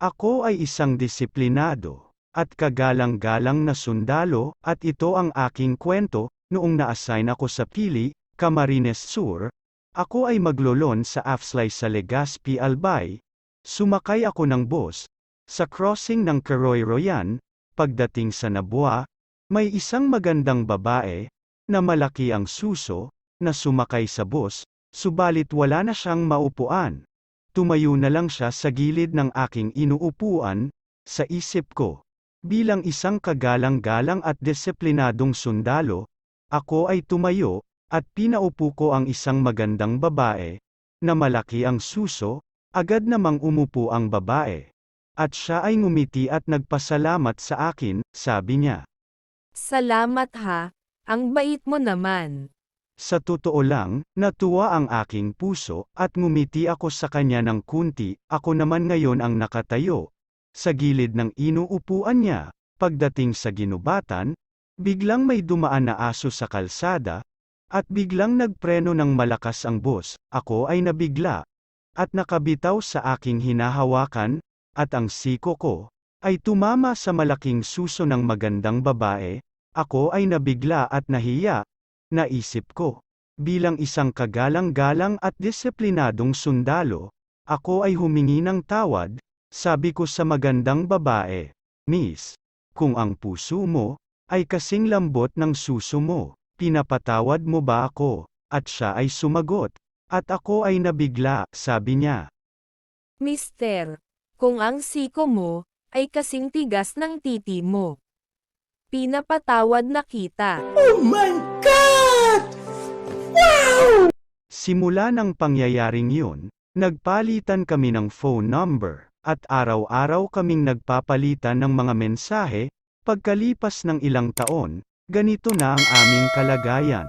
Ako ay isang disiplinado at kagalang-galang na sundalo at ito ang aking kwento. Noong na-assign ako sa Pili, Camarines Sur, ako ay maglolon sa Afslay sa Legazpi Albay. Sumakay ako ng bus sa crossing ng Keroy-Royan. Pagdating sa Nabua, may isang magandang babae na malaki ang suso na sumakay sa bus, subalit wala na siyang maupuan. Tumayo na lang siya sa gilid ng aking inuupuan. Sa isip ko, bilang isang kagalang-galang at disiplinadong sundalo, ako ay tumayo, at pinaupo ko ang isang magandang babae, na malaki ang suso. Agad namang umupo ang babae. At siya ay ngumiti at nagpasalamat sa akin. Sabi niya, Salamat ha, ang bait mo naman. sa totoo lang, natuwa ang aking puso, at ngumiti ako sa kanya ng kunti. Ako naman ngayon ang nakatayo sa gilid ng inuupuan niya. Pagdating sa ginubatan, biglang may dumaan na aso sa kalsada, at biglang nagpreno ng malakas ang bus. Ako ay nabigla, at nakabitaw sa aking hinahawakan, at ang siko ko ay tumama sa malaking suso ng magandang babae. Ako ay nabigla at nahiya. Naisip ko, bilang isang kagalang-galang at disiplinadong sundalo, ako ay humingi ng tawad. Sabi ko sa magandang babae, Miss, kung ang puso mo ay kasing lambot ng suso mo, pinapatawad mo ba ako? At siya ay sumagot, at ako ay nabigla. Sabi niya, Mister, kung ang siko mo ay kasing tigas ng titi mo, pinapatawad na kita. simula ng pangyayaring yun, nagpalitan kami ng phone number, at araw-araw kaming nagpapalitan ng mga mensahe. Pagkalipas ng ilang taon, ganito na ang aming kalagayan.